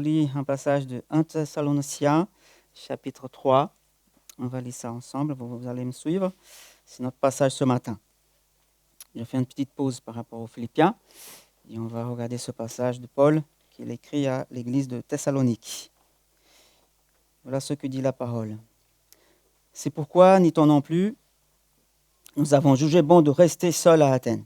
lis un passage de 1 Thessaloniciens, chapitre 3. On va lire ça ensemble, vous allez me suivre. C'est notre passage ce matin. Je fais une petite pause par rapport aux Philippiens et on va regarder ce passage de Paul qu'il écrit à l'église de Thessalonique. Voilà ce que dit la parole. C'est pourquoi, n'y-t-on non plus, nous avons jugé bon de rester seuls à Athènes.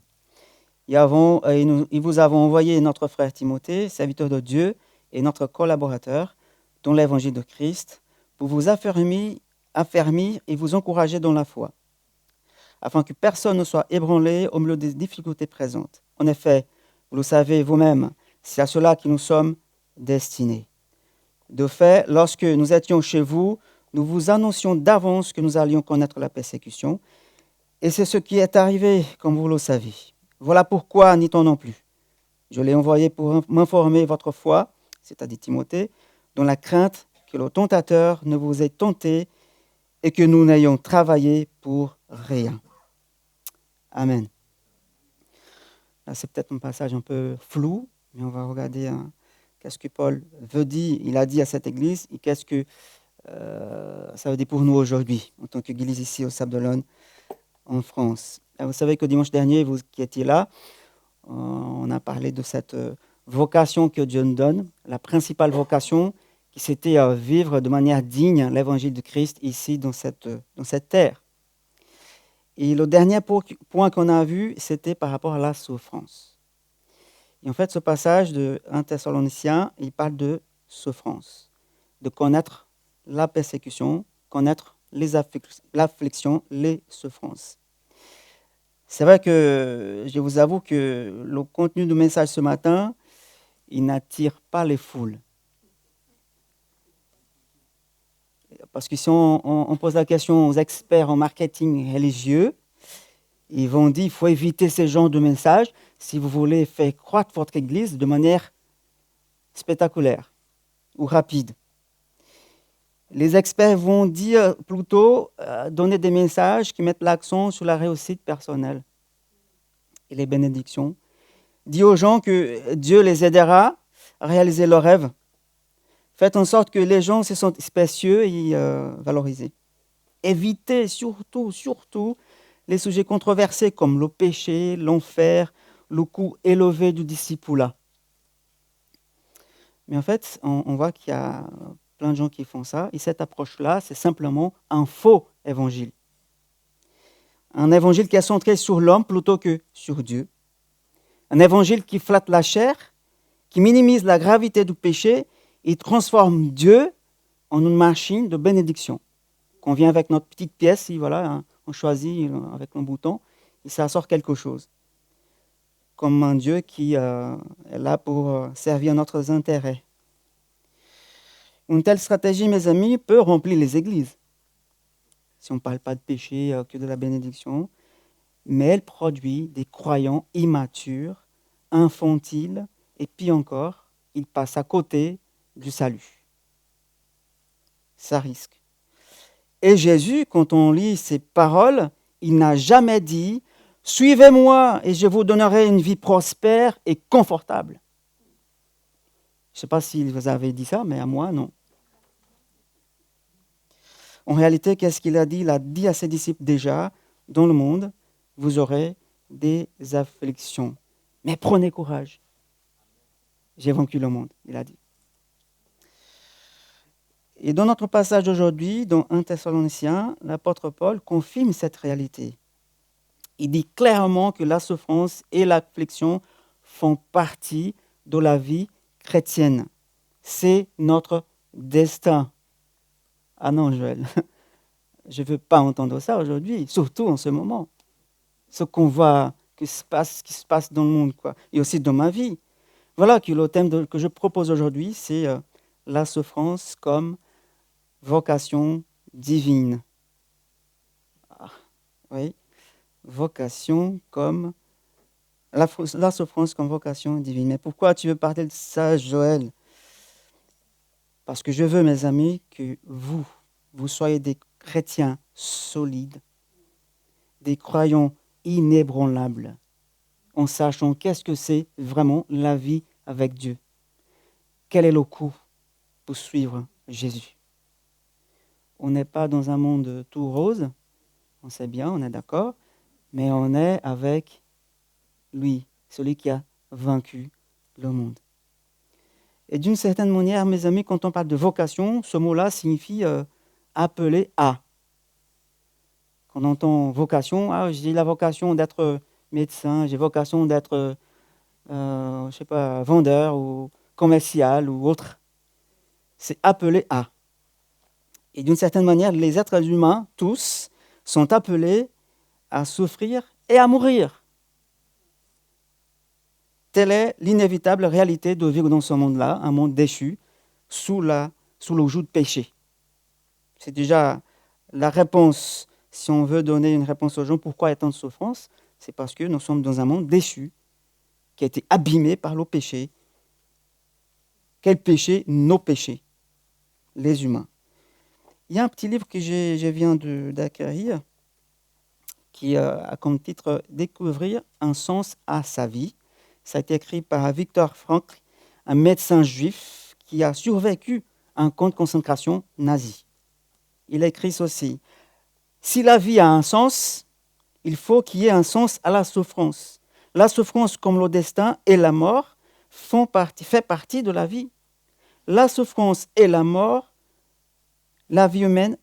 Et vous avons envoyé notre frère Timothée, serviteur de Dieu et notre collaborateur, dans l'évangile de Christ, pour vous affermir et vous encourager dans la foi, afin que personne ne soit ébranlé au milieu des difficultés présentes. En effet, vous le savez vous-même, c'est à cela que nous sommes destinés. De fait, lorsque nous étions chez vous, nous vous annoncions d'avance que nous allions connaître la persécution, et c'est ce qui est arrivé, comme vous le savez. Voilà pourquoi, n'y-t-on non plus. Je l'ai envoyé pour m'informer votre foi, c'est-à-dire Timothée, dans la crainte que le tentateur ne vous ait tenté et que nous n'ayons travaillé pour rien. Amen. Là, c'est peut-être un passage un peu flou, mais on va regarder qu'est-ce que Paul veut dire. Il a dit à cette église et qu'est-ce que ça veut dire pour nous aujourd'hui, en tant qu'église ici au Sable d'Olonne, en France. Vous savez que dimanche dernier, vous qui étiez là, on a parlé de cette vocation que Dieu nous donne, la principale vocation qui c'était à vivre de manière digne l'évangile de Christ ici dans cette terre. Et le dernier point qu'on a vu, c'était par rapport à la souffrance. Et en fait, ce passage de 1 Thessaloniciens, il parle de souffrance, de connaître la persécution, connaître l'affliction, les souffrances. C'est vrai que je vous avoue que le contenu du message ce matin, il n'attire pas les foules. Parce que si on pose la question aux experts en marketing religieux, ils vont dire qu'il faut éviter ce genre de message si vous voulez faire croître votre église de manière spectaculaire ou rapide. Les experts vont dire plutôt donner des messages qui mettent l'accent sur la réussite personnelle et les bénédictions. Dire aux gens que Dieu les aidera à réaliser leurs rêves. Faites en sorte que les gens se sentent spécieux et valorisés. Évitez surtout les sujets controversés comme le péché, l'enfer, le coût élevé du discipulat. Mais en fait, on voit qu'il y a plein de gens qui font ça. Et cette approche-là, c'est simplement un faux évangile. Un évangile qui est centré sur l'homme plutôt que sur Dieu. Un évangile qui flatte la chair, qui minimise la gravité du péché et transforme Dieu en une machine de bénédiction. Qu'on vient avec notre petite pièce, et voilà, on choisit avec un bouton, et ça sort quelque chose. Comme un Dieu qui est là pour servir notre intérêt. Une telle stratégie, mes amis, peut remplir les églises. Si on ne parle pas de péché, que de la bénédiction, mais elle produit des croyants immatures, infantiles, et puis encore, ils passent à côté du salut. Ça risque. Et Jésus, quand on lit ses paroles, il n'a jamais dit « Suivez-moi et je vous donnerai une vie prospère et confortable ». Je ne sais pas si vous avez dit ça, mais à moi, non. En réalité, qu'est-ce qu'il a dit? Il a dit à ses disciples déjà, dans le monde, vous aurez des afflictions. Mais prenez courage. J'ai vaincu le monde, il a dit. Et dans notre passage d'aujourd'hui, dans 1 Thessaloniciens, l'apôtre Paul confirme cette réalité. Il dit clairement que la souffrance et l'affliction font partie de la vie chrétienne. C'est notre destin. Ah non, Joël, je ne veux pas entendre ça aujourd'hui, surtout en ce moment. Ce qu'on voit, ce qui se passe dans le monde, quoi, et aussi dans ma vie. Voilà que le thème que je propose aujourd'hui, c'est la souffrance comme vocation divine. Ah, oui, vocation comme... La souffrance comme vocation divine. Mais pourquoi tu veux parler de ça, Joël? Parce que je veux, mes amis, que vous soyez des chrétiens solides, des croyants inébranlables, en sachant qu'est-ce que c'est vraiment la vie avec Dieu. Quel est le coût? pour suivre Jésus. On n'est pas dans un monde tout rose, on sait bien, on est d'accord, mais on est avec lui, celui qui a vaincu le monde. Et d'une certaine manière, mes amis, quand on parle de vocation, ce mot-là signifie appeler à. Quand on entend vocation, j'ai la vocation d'être médecin, j'ai vocation d'être, vendeur ou commercial ou autre. C'est appeler à. Et d'une certaine manière, les êtres humains, tous, sont appelés à souffrir et à mourir. Telle est l'inévitable réalité de vivre dans ce monde-là, un monde déchu, sous le joug de péché. C'est déjà la réponse, si on veut donner une réponse aux gens, pourquoi il y a tant de souffrance, c'est parce que nous sommes dans un monde déchu, qui a été abîmé par le péché. Quel péché? Nos péchés, les humains. Il y a un petit livre que je viens d'acquérir, qui a comme titre « Découvrir un sens à sa vie ». Ça a été écrit par Viktor Frankl, un médecin juif qui a survécu à un camp de concentration nazi. Il a écrit ceci: « Si la vie a un sens, il faut qu'il y ait un sens à la souffrance. La souffrance, comme le destin et la mort, fait partie de la vie. La souffrance et la mort, la vie humaine,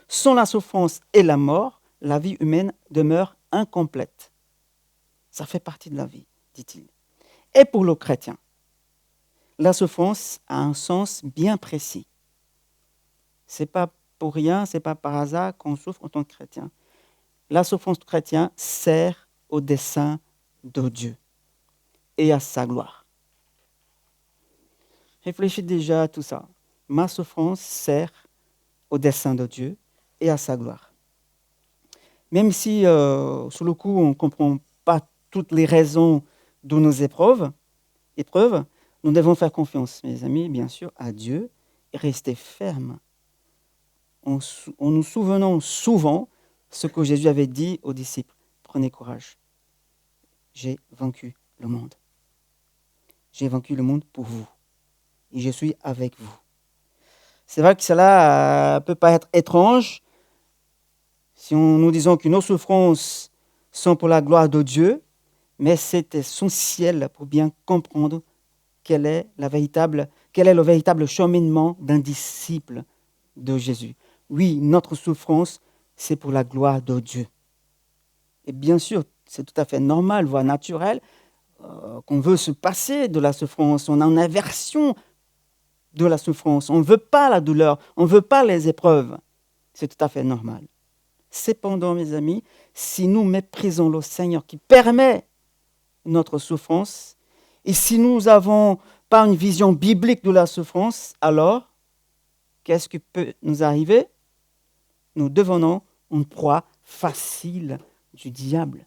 sans la souffrance et la mort, la vie humaine demeure incomplète. » Ça fait partie de la vie, dit-il. Et pour le chrétien, la souffrance a un sens bien précis. Ce n'est pas pour rien, ce n'est pas par hasard qu'on souffre en tant que chrétien. La souffrance chrétienne sert au dessein de Dieu et à sa gloire. Réfléchis déjà à tout ça. Ma souffrance sert au dessein de Dieu et à sa gloire. Même si, sur le coup, on ne comprend pas toutes les raisons de nos épreuves, nous devons faire confiance, mes amis, bien sûr, à Dieu et rester fermes en nous souvenant souvent ce que Jésus avait dit aux disciples. Prenez courage. J'ai vaincu le monde. J'ai vaincu le monde pour vous. Et je suis avec vous. C'est vrai que cela ne peut pas être étrange si nous disons que nos souffrances sont pour la gloire de Dieu, mais c'est essentiel pour bien comprendre quel est le véritable cheminement d'un disciple de Jésus. Oui, notre souffrance, c'est pour la gloire de Dieu. Et bien sûr, c'est tout à fait normal, voire naturel, qu'on veut se passer de la souffrance. On a une aversion de la souffrance. On ne veut pas la douleur, on ne veut pas les épreuves. C'est tout à fait normal. Cependant, mes amis, si nous méprisons le Seigneur qui permet notre souffrance, et si nous n'avons pas une vision biblique de la souffrance, alors, qu'est-ce qui peut nous arriver? Nous devenons une proie facile du diable.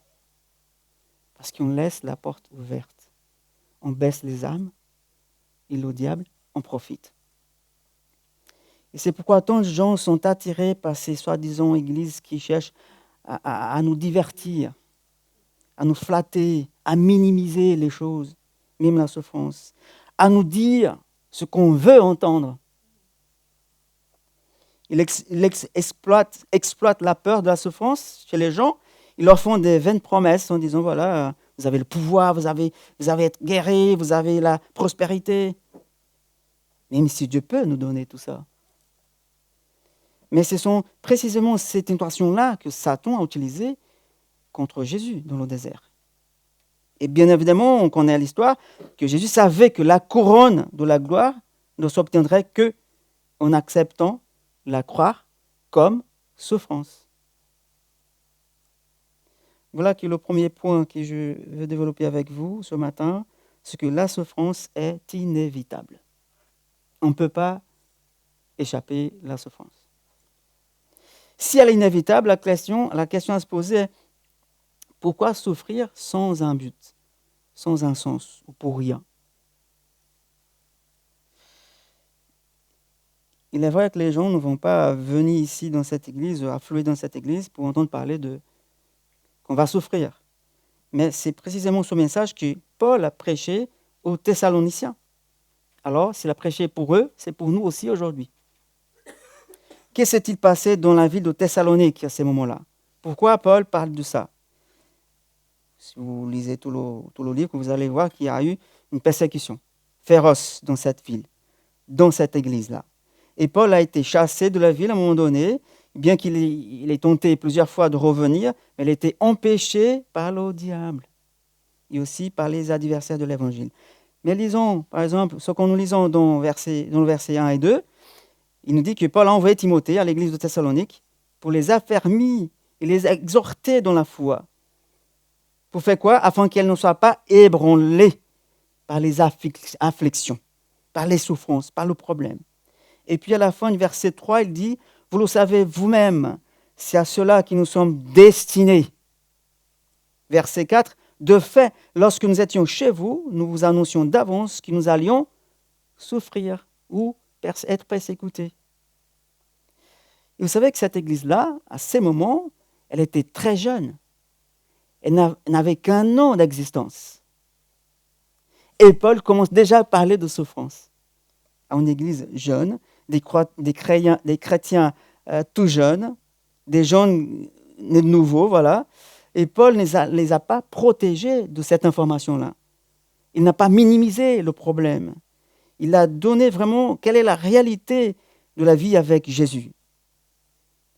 Parce qu'on laisse la porte ouverte. On baisse les âmes et le diable en profite. Et c'est pourquoi tant de gens sont attirés par ces soi-disant églises qui cherchent à nous divertir, à nous flatter, à minimiser les choses, même la souffrance, à nous dire ce qu'on veut entendre. Ils exploitent la peur de la souffrance chez les gens. Ils leur font des vaines promesses en disant, voilà, vous avez le pouvoir, vous avez être guéri, vous avez la prospérité. Même si Dieu peut nous donner tout ça. Mais ce sont précisément ces tentations-là que Satan a utilisées contre Jésus dans le désert. Et bien évidemment, on connaît l'histoire, que Jésus savait que la couronne de la gloire ne s'obtiendrait qu'en acceptant la croix comme souffrance. Voilà qui est le premier point que je veux développer avec vous ce matin, c'est que la souffrance est inévitable. On ne peut pas échapper à la souffrance. Si elle est inévitable, la question à se poser est pourquoi souffrir sans un but, sans un sens ou pour rien? Il est vrai que les gens ne vont pas venir ici dans cette église, affluer dans cette église pour entendre parler qu'on va souffrir. Mais c'est précisément ce message que Paul a prêché aux Thessaloniciens. Alors, s'il a prêché pour eux, c'est pour nous aussi aujourd'hui. Que s'est-il passé dans la ville de Thessalonique à ces moments-là? Pourquoi Paul parle de ça? Si vous lisez tout le livre, vous allez voir qu'il y a eu une persécution féroce dans cette ville, dans cette église-là. Et Paul a été chassé de la ville à un moment donné, bien qu'il ait tenté plusieurs fois de revenir, mais il a été empêché par le diable et aussi par les adversaires de l'évangile. Mais lisons, par exemple, ce que nous lisons dans le verset 1 et 2, il nous dit que Paul a envoyé Timothée à l'église de Thessalonique pour les affermir et les exhorter dans la foi. Pour faire quoi? Afin qu'elles ne soient pas ébranlées par les afflictions, par les souffrances, par le problème. Et puis à la fin du verset 3, il dit, vous le savez vous-même, c'est à cela que nous sommes destinés. Verset 4, de fait, lorsque nous étions chez vous, nous vous annoncions d'avance que nous allions souffrir ou être persécutés. Et vous savez que cette église-là, à ces moments, elle était très jeune. Elle n'avait qu'un an d'existence. Et Paul commence déjà à parler de souffrance. À une église jeune, des chrétiens tout jeunes, des jeunes nouveaux, voilà. Et Paul ne les a pas protégés de cette information-là. Il n'a pas minimisé le problème. Il a donné vraiment quelle est la réalité de la vie avec Jésus.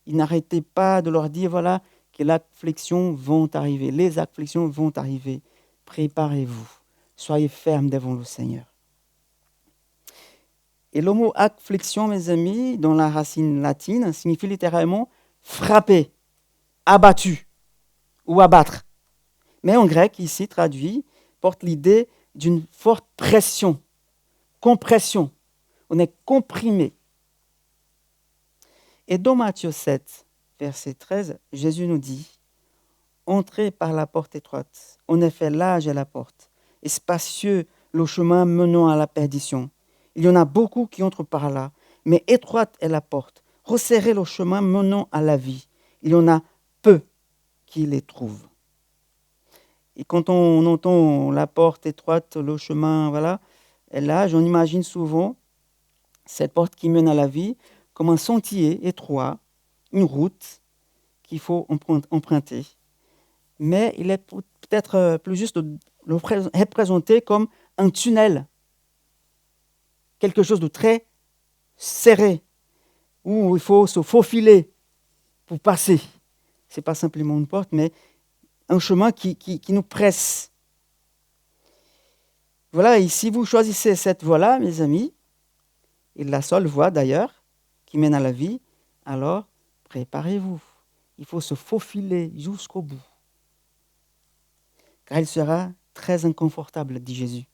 Il n'arrêtait pas de leur dire, voilà, que les afflictions vont arriver. Les afflictions vont arriver. Préparez-vous. Soyez fermes devant le Seigneur. Et le mot affliction, mes amis, dans la racine latine, signifie littéralement frapper, abattu ou abattre. Mais en grec, ici traduit, porte l'idée d'une forte pression, compression. On est comprimé. Et dans Matthieu 7, verset 13, Jésus nous dit, entrez par la porte étroite. En effet, large est la porte, et spacieux le chemin menant à la perdition. Il y en a beaucoup qui entrent par là, mais étroite est la porte. Resserrez le chemin menant à la vie. Il y en a peu qui les trouvent. Et quand on entend la porte étroite, le chemin, voilà, et là, j'en imagine souvent cette porte qui mène à la vie comme un sentier étroit, une route qu'il faut emprunter. Mais il est peut-être plus juste de le représenter comme un tunnel, quelque chose de très serré, où il faut se faufiler pour passer. Ce n'est pas simplement une porte, mais un chemin qui nous presse. Voilà, et si vous choisissez cette voie-là, mes amis, et la seule voie d'ailleurs, qui mène à la vie, alors préparez-vous. Il faut se faufiler jusqu'au bout. Car il sera très inconfortable, dit Jésus.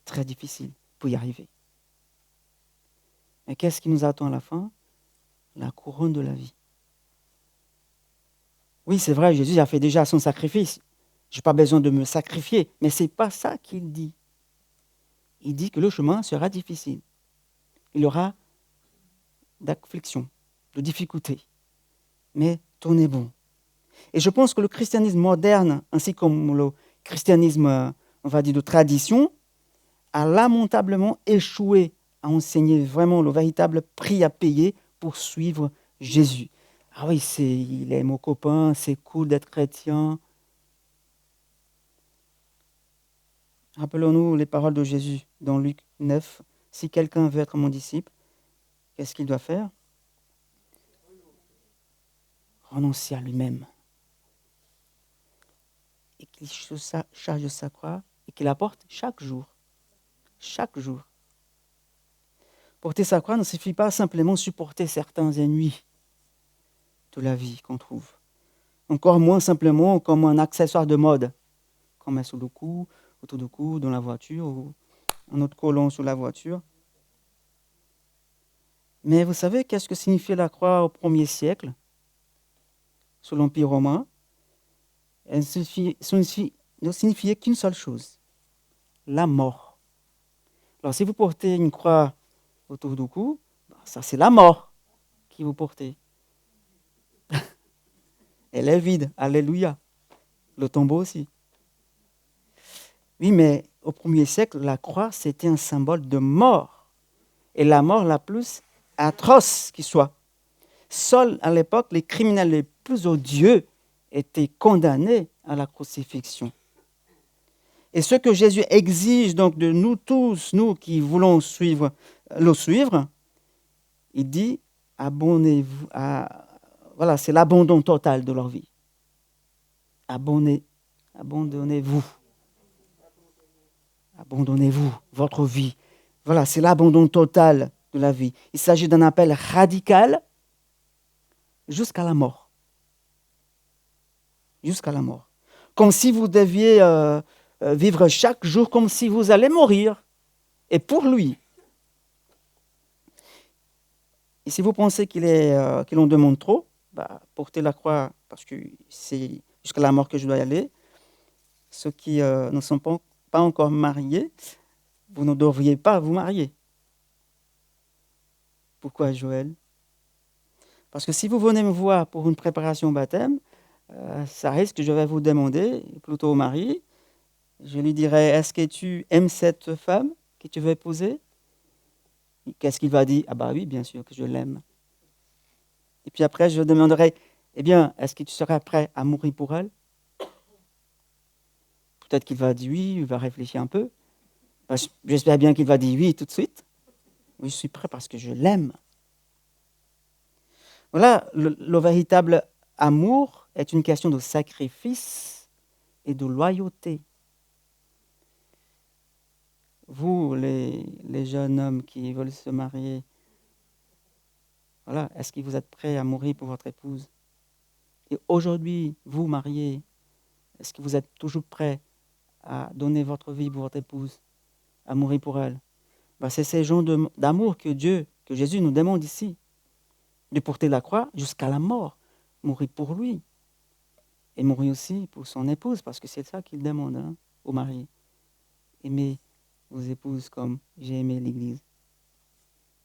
Très difficile pour y arriver. Mais qu'est-ce qui nous attend à la fin? La couronne de la vie. Oui, c'est vrai, Jésus a fait déjà son sacrifice. Je n'ai pas besoin de me sacrifier. Mais ce n'est pas ça qu'il dit. Il dit que le chemin sera difficile. Il y aura d'affliction, de difficultés. Mais tournez bon. Et je pense que le christianisme moderne, ainsi comme le christianisme, on va dire, de tradition, a lamentablement échoué à enseigner vraiment le véritable prix à payer pour suivre Jésus. Ah oui, il est mon copain, c'est cool d'être chrétien. Rappelons-nous les paroles de Jésus dans Luc 9. Si quelqu'un veut être mon disciple, qu'est-ce qu'il doit faire? Renoncer à lui-même. Et qu'il charge sa croix et qu'il la porte chaque jour. Chaque jour. Porter sa croix ne suffit pas simplement supporter certains ennuis de la vie qu'on trouve. Encore moins simplement comme un accessoire de mode, qu'on met sous le cou, autour du cou, dans la voiture, ou un autre collant sur la voiture. Mais vous savez qu'est-ce que signifiait la croix au 1er siècle, sous l'Empire romain? Elle ne signifiait qu'une seule chose, la mort. Alors si vous portez une croix autour du cou, ça c'est la mort qui vous portez. Elle est vide, alléluia. Le tombeau aussi. Oui, mais au 1er siècle, la croix, c'était un symbole de mort. Et la mort la plus atroce qui soit. Seuls, à l'époque, les criminels les plus odieux étaient condamnés à la crucifixion. Et ce que Jésus exige donc de nous tous, nous qui voulons le suivre, il dit, abonnez-vous à... Voilà, c'est l'abandon total de leur vie. Abandonnez-vous. Abandonnez-vous, votre vie. Voilà, c'est l'abandon total de la vie. Il s'agit d'un appel radical jusqu'à la mort. Jusqu'à la mort. Comme si vous deviez vivre chaque jour comme si vous allez mourir. Et pour lui. Et si vous pensez qu'il en demande trop, portez la croix parce que c'est jusqu'à la mort que je dois y aller. Ceux qui ne sont pas encore mariés, vous ne devriez pas vous marier. Pourquoi, Joël? Parce que si vous venez me voir pour une préparation au baptême, ça risque que je vais vous demander, plutôt au mari, je lui dirai, est-ce que tu aimes cette femme que tu veux épouser? Qu'est-ce qu'il va dire? Ah bah oui, bien sûr que je l'aime. Et puis après, je demanderai, eh bien, est-ce que tu seras prêt à mourir pour elle? Peut-être qu'il va dire oui, il va réfléchir un peu. J'espère bien qu'il va dire oui tout de suite. Oui, je suis prêt parce que je l'aime. Voilà, le véritable amour est une question de sacrifice et de loyauté. Vous, les jeunes hommes qui veulent se marier, voilà, est-ce que vous êtes prêts à mourir pour votre épouse? Et aujourd'hui, vous, mariés, est-ce que vous êtes toujours prêts à donner votre vie pour votre épouse, à mourir pour elle? C'est ces gens d'amour que Jésus nous demande ici, de porter la croix jusqu'à la mort, mourir pour lui, et mourir aussi pour son épouse, parce que c'est ça qu'il demande au mari. Aimez vos épouses comme j'ai aimé l'Église.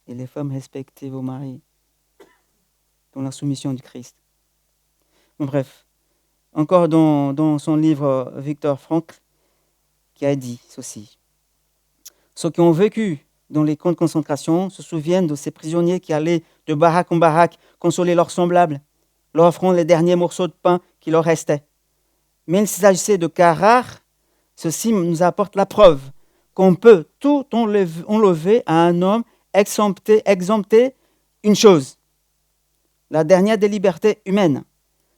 Et les femmes, respectez vos maris dans la soumission du Christ. Bon, bref, encore dans son livre, Viktor Frankl, qui a dit ceci. Ceux qui ont vécu dans les camps de concentration se souviennent de ces prisonniers qui allaient de baraque en baraque consoler leurs semblables, leur offrant les derniers morceaux de pain qui leur restaient. Mais il s'agissait de cas rares, ceci nous apporte la preuve qu'on peut tout enlever à un homme exempté une chose, la dernière des libertés humaines,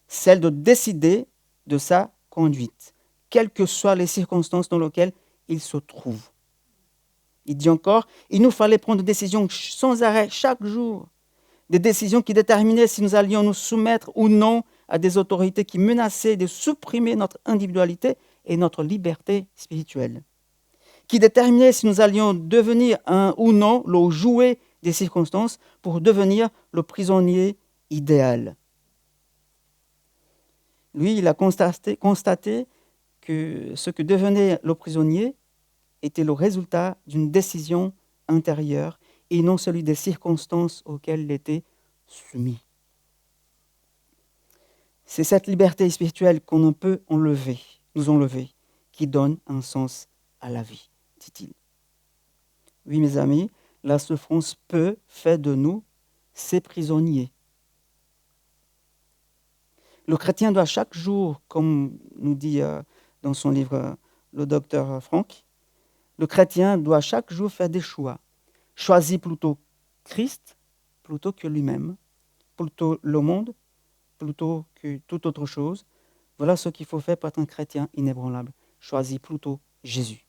celle de décider de sa conduite, quelles que soient les circonstances dans lesquelles il se trouve. Il dit encore, il nous fallait prendre des décisions sans arrêt chaque jour, des décisions qui déterminaient si nous allions nous soumettre ou non à des autorités qui menaçaient de supprimer notre individualité et notre liberté spirituelle, qui déterminaient si nous allions devenir ou non le jouet des circonstances pour devenir le prisonnier idéal. Lui, il a constaté que ce que devenait le prisonnier était le résultat d'une décision intérieure et non celui des circonstances auxquelles il était soumis. C'est cette liberté spirituelle qu'on ne peut nous enlever, qui donne un sens à la vie, dit-il. Oui, mes amis, la souffrance peut faire de nous ses prisonniers. Le chrétien doit chaque jour, comme nous dit dans son livre le docteur Franck, le chrétien doit chaque jour faire des choix. Choisir plutôt Christ, plutôt que lui-même, plutôt le monde, plutôt que toute autre chose. Voilà ce qu'il faut faire pour être un chrétien inébranlable. Choisir plutôt Jésus.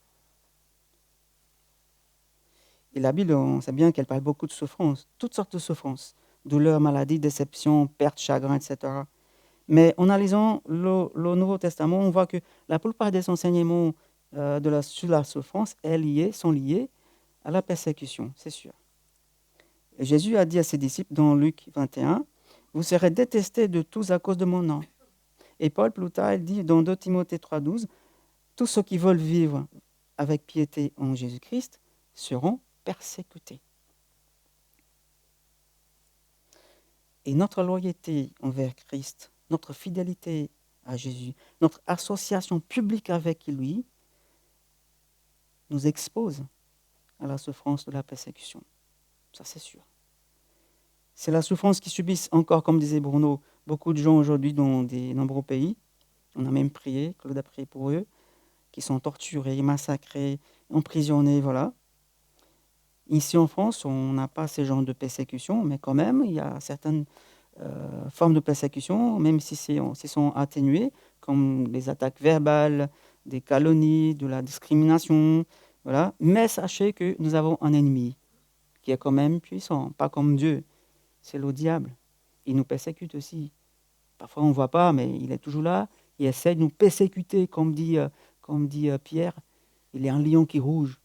Et la Bible, on sait bien qu'elle parle beaucoup de souffrances, toutes sortes de souffrances, douleurs, maladies, déceptions, pertes, chagrins, etc. Mais en analysant le Nouveau Testament, on voit que la plupart des enseignements sur la souffrance sont liés à la persécution, c'est sûr. Et Jésus a dit à ses disciples dans Luc 21, « Vous serez détestés de tous à cause de mon nom. » Et Paul, plus tard, il dit dans 2 Timothée 3,12, « Tous ceux qui veulent vivre avec piété en Jésus-Christ seront persécutés. » Et notre loyauté envers Christ, notre fidélité à Jésus, notre association publique avec lui, nous expose à la souffrance de la persécution. Ça, c'est sûr. C'est la souffrance qui subissent encore, comme disait Bruno, beaucoup de gens aujourd'hui dans de nombreux pays. On a même prié, Claude a prié pour eux, qui sont torturés, massacrés, emprisonnés, voilà. Ici en France, on n'a pas ce genre de persécution, mais quand même, il y a certaines formes de persécution, même si sont atténuées, comme les attaques verbales, des calomnies, de la discrimination, voilà. Mais sachez que nous avons un ennemi qui est quand même puissant, pas comme Dieu, c'est le diable. Il nous persécute aussi. Parfois on ne voit pas, mais il est toujours là, il essaie de nous persécuter, comme dit Pierre, il est un lion qui rouge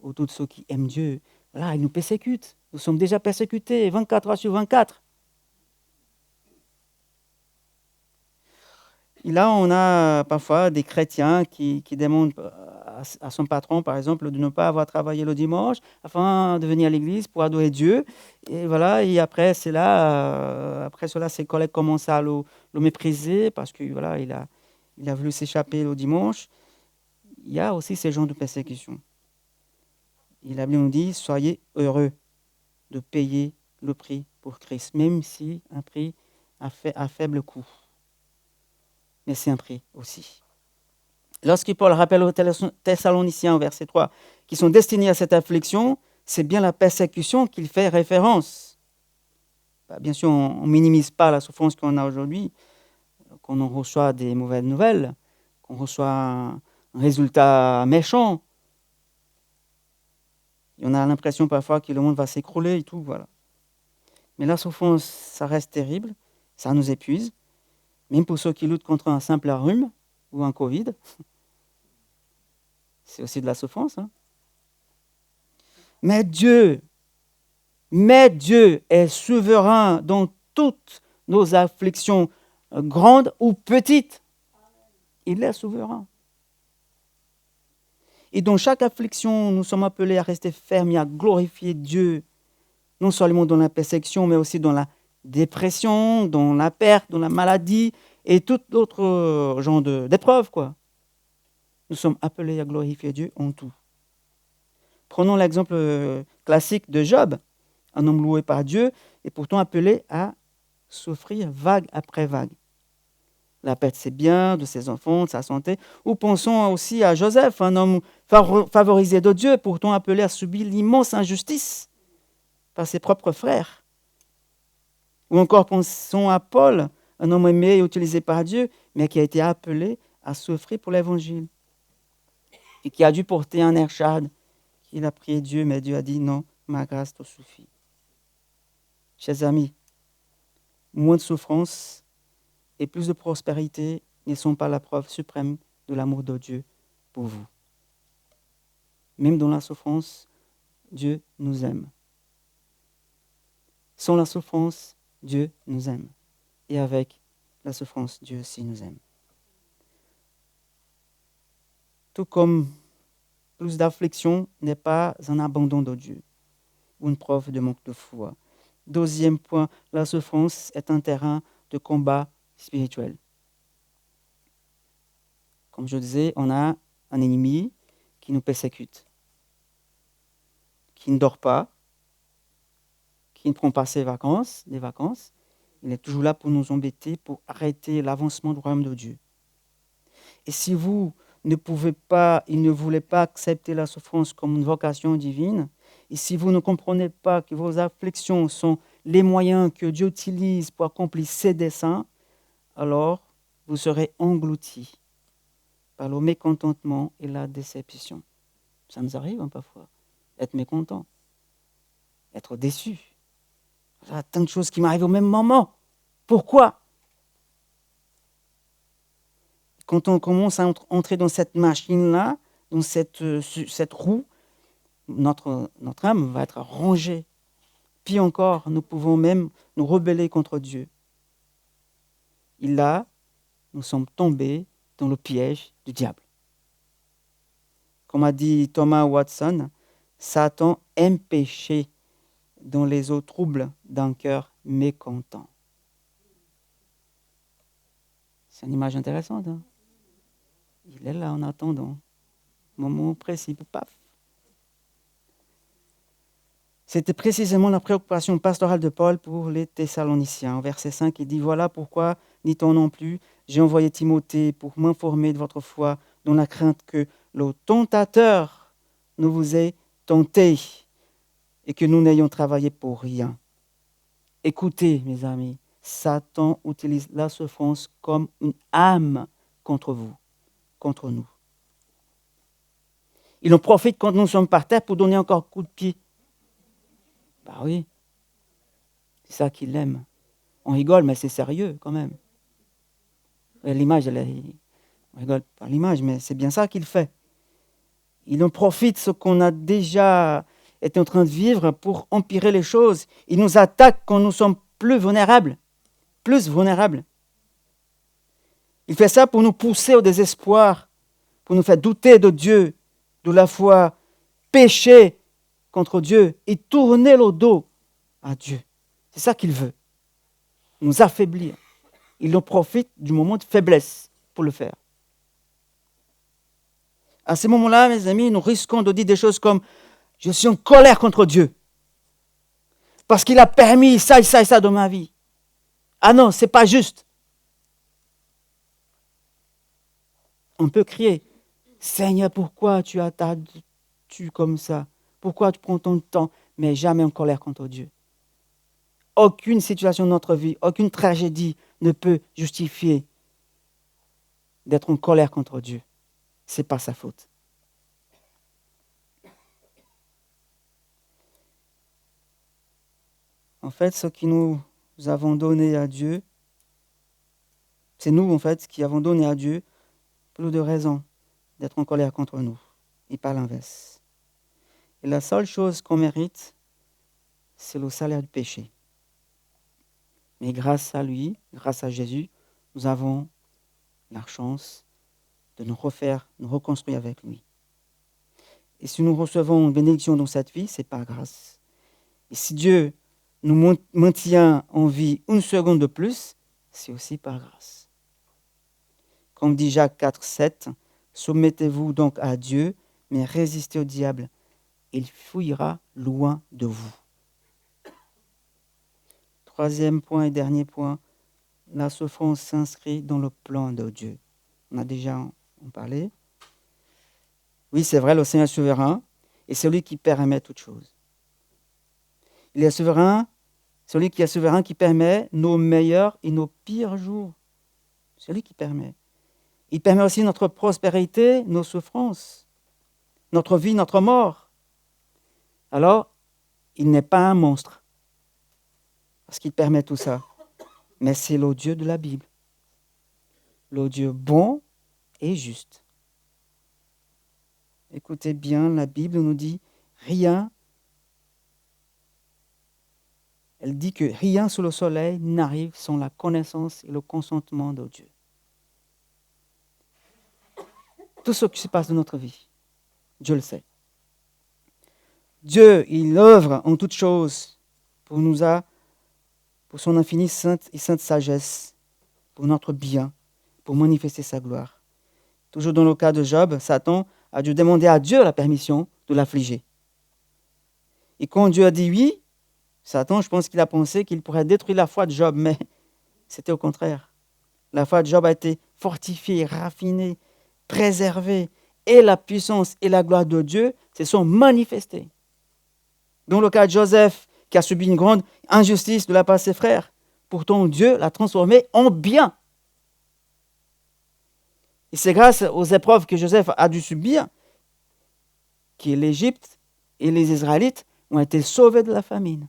autour de ceux qui aiment Dieu. Voilà, il nous persécute. Nous sommes déjà persécutés 24 heures sur 24. Et là, on a parfois des chrétiens qui demandent à son patron, par exemple, de ne pas avoir travaillé le dimanche afin de venir à l'église pour adorer Dieu. Et voilà, et après cela, ses collègues commencent à le mépriser parce que voilà, il a voulu s'échapper le dimanche. Il y a aussi ces gens de persécution. Et la Bible nous dit, soyez heureux de payer le prix pour Christ, même si un prix à faible coût. Mais c'est un prix aussi. Lorsque Paul rappelle aux Thessaloniciens, au verset 3, qui sont destinés à cette affliction, c'est bien la persécution qu'il fait référence. Bien sûr, on ne minimise pas la souffrance qu'on a aujourd'hui, qu'on en reçoit des mauvaises nouvelles, qu'on reçoit un résultat méchant. Et on a l'impression parfois que le monde va s'écrouler et tout, voilà. Mais la souffrance, ça reste terrible, ça nous épuise, même pour ceux qui luttent contre un simple rhume ou un Covid. C'est aussi de la souffrance. Hein. Mais Dieu est souverain dans toutes nos afflictions, grandes ou petites. Il est souverain. Et dans chaque affliction, nous sommes appelés à rester fermes et à glorifier Dieu, non seulement dans la persécution, mais aussi dans la dépression, dans la perte, dans la maladie et tout autre genre d'épreuves, quoi. Nous sommes appelés à glorifier Dieu en tout. Prenons l'exemple classique de Job, un homme loué par Dieu et pourtant appelé à souffrir vague après vague. La perte de ses biens, de ses enfants, de sa santé. Ou pensons aussi à Joseph, un homme favorisé de Dieu, pourtant appelé à subir l'immense injustice par ses propres frères. Ou encore pensons à Paul, un homme aimé et utilisé par Dieu, mais qui a été appelé à souffrir pour l'Évangile. Et qui a dû porter un air charde. Il a prié Dieu, mais Dieu a dit non, ma grâce te suffit. Chers amis, moins de souffrance et plus de prospérité ne sont pas la preuve suprême de l'amour de Dieu pour vous. Même dans la souffrance, Dieu nous aime. Sans la souffrance, Dieu nous aime. Et avec la souffrance, Dieu aussi nous aime. Tout comme plus d'affliction n'est pas un abandon de Dieu ou une preuve de manque de foi. Deuxième point, la souffrance est un terrain de combat spirituel. Comme je disais, on a un ennemi qui nous persécute, qui ne dort pas, qui ne prend pas des vacances. Il est toujours là pour nous embêter, pour arrêter l'avancement du royaume de Dieu. Et si vous ne pouvez pas, il ne voulait pas accepter la souffrance comme une vocation divine, et si vous ne comprenez pas que vos afflictions sont les moyens que Dieu utilise pour accomplir ses desseins, alors vous serez engloutis par le mécontentement et la déception. Ça nous arrive parfois, être mécontent, être déçu. Il y a tant de choses qui m'arrivent au même moment. Pourquoi ? Quand on commence à entrer dans cette machine-là, dans cette roue, notre âme va être rongée. Puis encore, nous pouvons même nous rebeller contre Dieu. Et là, nous sommes tombés dans le piège du diable. Comme a dit Thomas Watson, Satan aime pécher dans les eaux troubles d'un cœur mécontent. C'est une image intéressante. Hein? Il est là en attendant. moment précis, paf. C'était précisément la préoccupation pastorale de Paul pour les Thessaloniciens. Au verset 5, il dit « Voilà pourquoi, dit-on non plus, j'ai envoyé Timothée pour m'informer de votre foi, dans la crainte que le tentateur ne vous ait tenté et que nous n'ayons travaillé pour rien. » Écoutez, mes amis, Satan utilise la souffrance comme une âme contre vous, contre nous. Il en profite quand nous sommes par terre pour donner encore un coup de pied. Bah oui, c'est ça qu'il aime. On rigole, mais c'est sérieux quand même. L'image, on rigole par l'image, mais c'est bien ça qu'il fait. Il en profite ce qu'on a déjà été en train de vivre pour empirer les choses. Il nous attaque quand nous sommes plus vulnérables. Il fait ça pour nous pousser au désespoir, pour nous faire douter de Dieu, de la foi, pécher contre Dieu et tourner le dos à Dieu. C'est ça qu'il veut, nous affaiblir. Il en profite du moment de faiblesse pour le faire. À ces moments-là, mes amis, nous risquons de dire des choses comme « Je suis en colère contre Dieu parce qu'il a permis ça et ça et ça dans ma vie. Ah non, c'est pas juste. » On peut crier « Seigneur, pourquoi tu comme ça? Pourquoi tu prends ton temps? » Mais jamais en colère contre Dieu. Aucune situation de notre vie, aucune tragédie ne peut justifier d'être en colère contre Dieu. Ce n'est pas sa faute. En fait, ce que nous avons donné à Dieu, c'est nous, en fait, qui avons donné à Dieu plus de raisons d'être en colère contre nous, et pas l'inverse. Et la seule chose qu'on mérite, c'est le salaire du péché. Mais grâce à lui, grâce à Jésus, nous avons la chance de nous reconstruire avec lui. Et si nous recevons une bénédiction dans cette vie, c'est par grâce. Et si Dieu nous maintient en vie une seconde de plus, c'est aussi par grâce. Comme dit Jacques 4, 7, « Soumettez-vous donc à Dieu, mais résistez au diable. Il fuira loin de vous. » Troisième point et dernier point, la souffrance s'inscrit dans le plan de Dieu. On a déjà en parlé. Oui, c'est vrai, le Seigneur est souverain et c'est lui qui permet toutes choses. Il est souverain, celui qui est souverain qui permet nos meilleurs et nos pires jours. C'est lui qui permet. Il permet aussi notre prospérité, nos souffrances, notre vie, notre mort. Alors, il n'est pas un monstre, parce qu'il permet tout ça. Mais c'est le Dieu de la Bible. Le Dieu bon et juste. Écoutez bien, la Bible nous dit rien. Elle dit que rien sous le soleil n'arrive sans la connaissance et le consentement de Dieu. Tout ce qui se passe dans notre vie, Dieu le sait. Dieu, il œuvre en toutes choses pour son infinie sainte et sainte sagesse, pour notre bien, pour manifester sa gloire. Toujours dans le cas de Job, Satan a dû demander à Dieu la permission de l'affliger. Et quand Dieu a dit oui, Satan, je pense qu'il a pensé qu'il pourrait détruire la foi de Job, mais c'était au contraire. La foi de Job a été fortifiée, raffinée, préservée, et la puissance et la gloire de Dieu se sont manifestées. Dans le cas de Joseph, qui a subi une grande injustice de la part de ses frères, pourtant Dieu l'a transformé en bien. Et c'est grâce aux épreuves que Joseph a dû subir que l'Égypte et les Israélites ont été sauvés de la famine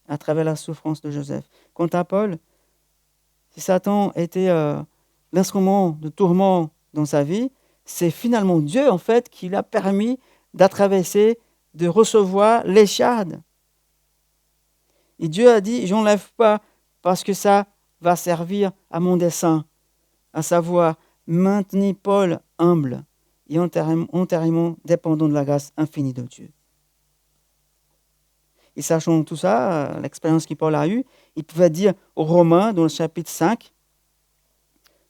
à travers la souffrance de Joseph. Quant à Paul, si Satan était l'instrument de tourment dans sa vie, c'est finalement Dieu, en fait, qui lui a permis d'attraverser, de recevoir l'écharde. Et Dieu a dit, j'enlève pas parce que ça va servir à mon dessein, à savoir maintenir Paul humble et entièrement dépendant de la grâce infinie de Dieu. Et sachant tout ça, l'expérience que Paul a eue, il pouvait dire aux Romains, dans le chapitre 5,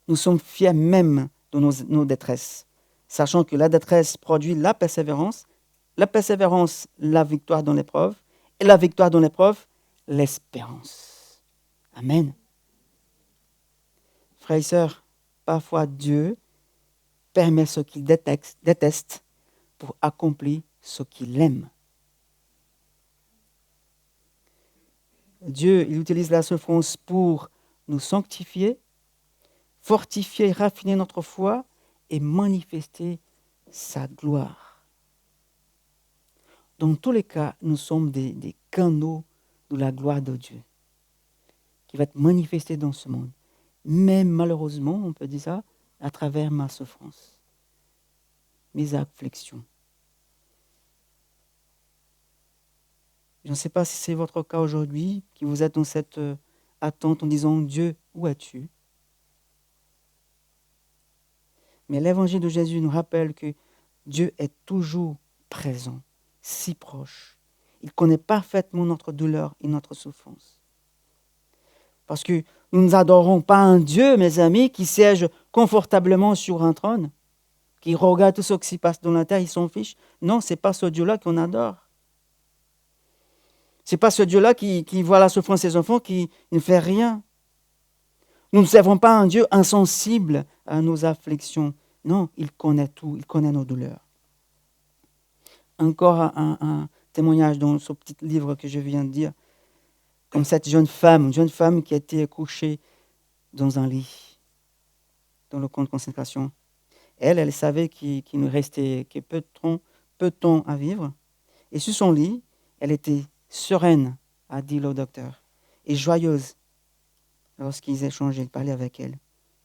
nous sommes fiers même de nos détresses, sachant que la détresse produit la persévérance, la victoire dans l'épreuve, et la victoire dans l'épreuve, l'espérance. Amen. Frères et sœurs, parfois Dieu permet ce qu'il déteste pour accomplir ce qu'il aime. Dieu, il utilise la souffrance pour nous sanctifier, fortifier et raffiner notre foi et manifester sa gloire. Dans tous les cas, nous sommes des canaux de la gloire de Dieu qui va être manifestée dans ce monde. Même malheureusement, on peut dire ça, à travers ma souffrance, mes afflictions. Je ne sais pas si c'est votre cas aujourd'hui, que vous êtes dans cette attente en disant « Dieu, où es-tu » Mais l'évangile de Jésus nous rappelle que Dieu est toujours présent, si proche. Il connaît parfaitement notre douleur et notre souffrance. Parce que nous n'adorons pas un Dieu, mes amis, qui siège confortablement sur un trône, qui regarde tout ce qui se passe dans la terre, il s'en fiche. Non, ce n'est pas ce Dieu-là qu'on adore. Ce n'est pas ce Dieu-là qui voit la souffrance de ses enfants, qui ne fait rien. Nous ne servons pas un Dieu insensible à nos afflictions. Non, il connaît tout, il connaît nos douleurs. Encore un témoignage dans ce petit livre que je viens de dire, comme cette jeune femme qui a été couchée dans un lit, dans le camp de concentration. Elle savait qu'il ne restait que peu de temps à vivre. Et sur son lit, elle était sereine, a dit le docteur, et joyeuse. Lorsqu'ils échangeaient, il parlait avec elle.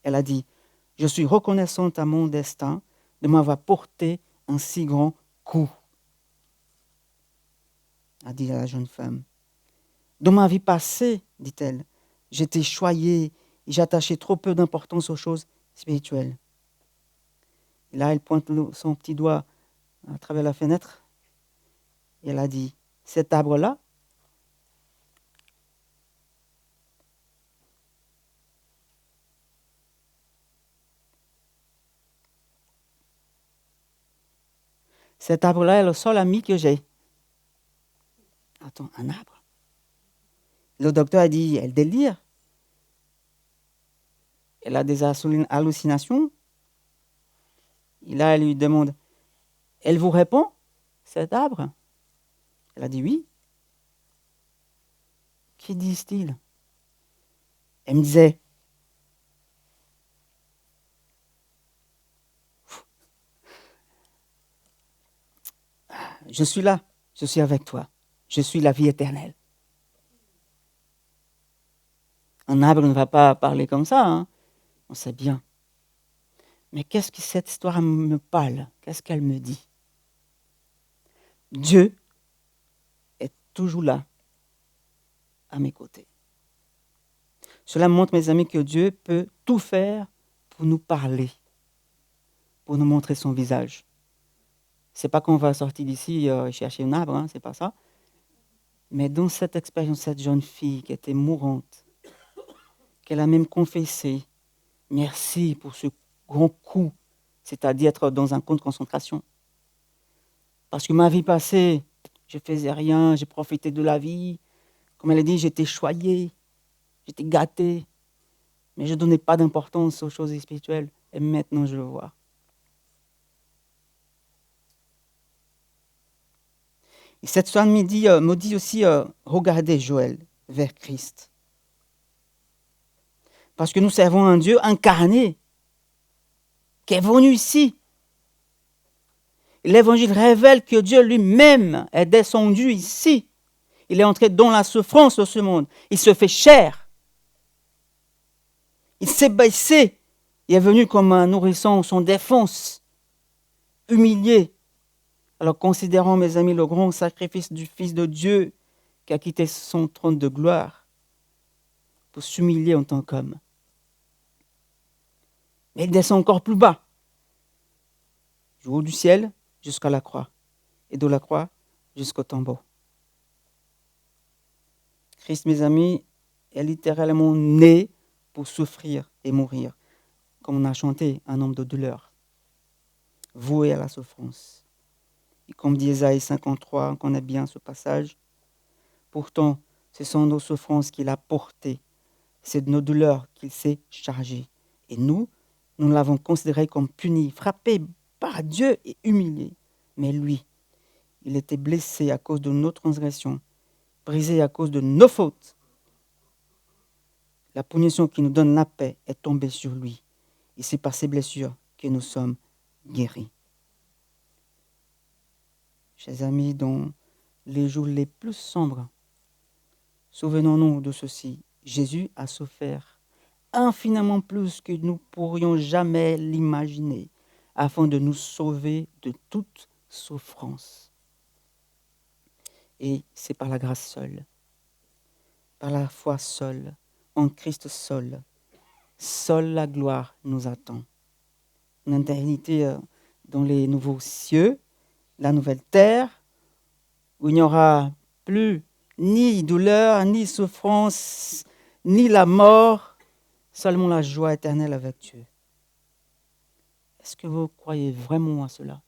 Elle a dit, « Je suis reconnaissante à mon destin de m'avoir porté un si grand coup. » a dit la jeune femme. « Dans ma vie passée, dit-elle, j'étais choyée et j'attachais trop peu d'importance aux choses spirituelles. » Et là, elle pointe son petit doigt à travers la fenêtre et elle a dit, « Cet arbre-là, est le seul ami que j'ai. » Attends, un arbre? Le docteur a dit, elle délire. Elle a des hallucinations. Et là, elle lui demande, elle vous répond, cet arbre? Elle a dit oui. Qui disent-ils? Elle me disait, je suis là, je suis avec toi, je suis la vie éternelle. Un arbre ne va pas parler comme ça, hein? On sait bien. Mais qu'est-ce que cette histoire me parle? Qu'est-ce qu'elle me dit? Dieu est toujours là, à mes côtés. Cela montre, mes amis, que Dieu peut tout faire pour nous parler, pour nous montrer son visage. Ce n'est pas qu'on va sortir d'ici et chercher un arbre, hein, c'est pas ça. Mais dans cette expérience, cette jeune fille qui était mourante, qu'elle a même confessé, merci pour ce grand coup, c'est-à-dire être dans un camp de concentration. Parce que ma vie passée, je ne faisais rien, j'ai profité de la vie. Comme elle a dit, j'étais choyée, j'étais gâtée, mais je ne donnais pas d'importance aux choses spirituelles. Et maintenant, je le vois. Et cette soirée me dit aussi, regardez Joël vers Christ. Parce que nous servons un Dieu incarné, qui est venu ici. L'Évangile révèle que Dieu lui-même est descendu ici. Il est entré dans la souffrance de ce monde. Il se fait chair. Il s'est baissé. Il est venu comme un nourrisson sans défense, humilié. Alors considérons, mes amis, le grand sacrifice du Fils de Dieu qui a quitté son trône de gloire pour s'humilier en tant qu'homme. Mais il descend encore plus bas, du haut du ciel jusqu'à la croix, et de la croix jusqu'au tombeau. Christ, mes amis, est littéralement né pour souffrir et mourir, comme on a chanté un homme de douleur. voués à la souffrance. Et comme dit Ésaïe 53, on connaît bien ce passage, pourtant, ce sont nos souffrances qu'il a portées, c'est de nos douleurs qu'il s'est chargé. Et nous l'avons considéré comme puni, frappé par Dieu et humilié. Mais lui, il était blessé à cause de nos transgressions, brisé à cause de nos fautes. La punition qui nous donne la paix est tombée sur lui. Et c'est par ses blessures que nous sommes guéris. Chers amis, dans les jours les plus sombres, souvenons-nous de ceci. Jésus a souffert infiniment plus que nous pourrions jamais l'imaginer, afin de nous sauver de toute souffrance. Et c'est par la grâce seule, par la foi seule, en Christ seul, seule la gloire nous attend. Une éternité dans les nouveaux cieux, la nouvelle terre, où il n'y aura plus ni douleur, ni souffrance, ni la mort, seulement la joie éternelle avec Dieu. Est-ce que vous croyez vraiment à cela,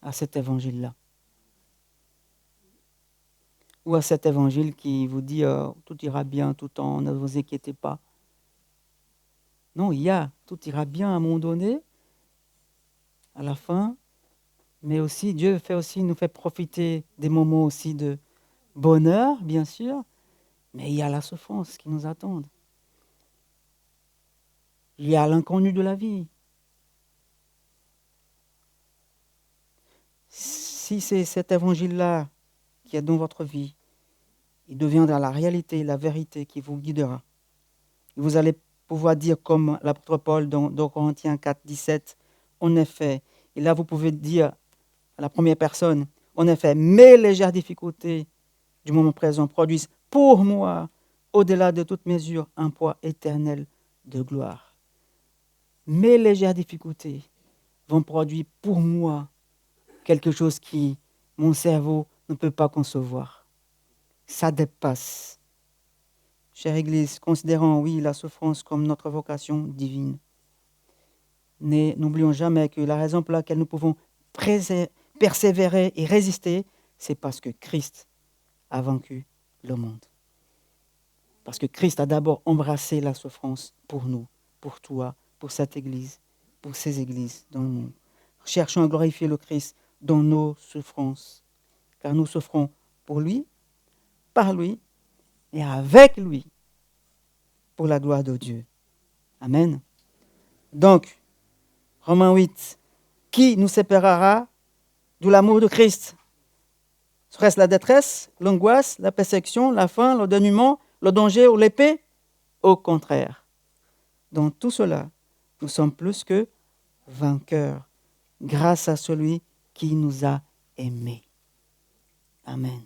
à cet évangile-là? Ou à cet évangile qui vous dit tout ira bien tout le temps, ne vous inquiétez pas. Non, tout ira bien à un moment donné, à la fin, mais aussi Dieu nous fait profiter des moments aussi de bonheur, bien sûr, mais il y a la souffrance qui nous attend. Il y a l'inconnu de la vie. Si c'est cet évangile-là qui est dans votre vie, il deviendra la réalité, la vérité qui vous guidera. Et vous allez pouvoir dire comme l'apôtre Paul dans Corinthiens 4, 17, en effet, et là vous pouvez dire à la première personne, en effet, mes légères difficultés du moment présent produisent pour moi, au-delà de toute mesure, un poids éternel de gloire. Mes légères difficultés vont produire pour moi quelque chose qui, mon cerveau ne peut pas concevoir. Ça dépasse. Chère Église, considérons, oui, la souffrance comme notre vocation divine. Mais n'oublions jamais que la raison pour laquelle nous pouvons persévérer et résister, c'est parce que Christ a vaincu le monde. Parce que Christ a d'abord embrassé la souffrance pour nous, pour toi, pour cette Église, pour ces Églises dans le monde. Cherchons à glorifier le Christ dans nos souffrances, car nous souffrons pour lui, par lui et avec lui, pour la gloire de Dieu. Amen. Donc, Romains 8, qui nous séparera de l'amour de Christ? Serait-ce la détresse, l'angoisse, la persécution, la faim, le dénuement, le danger ou l'épée? Au contraire. Dans tout cela, nous sommes plus que vainqueurs, grâce à celui qui nous a aimés. Amen.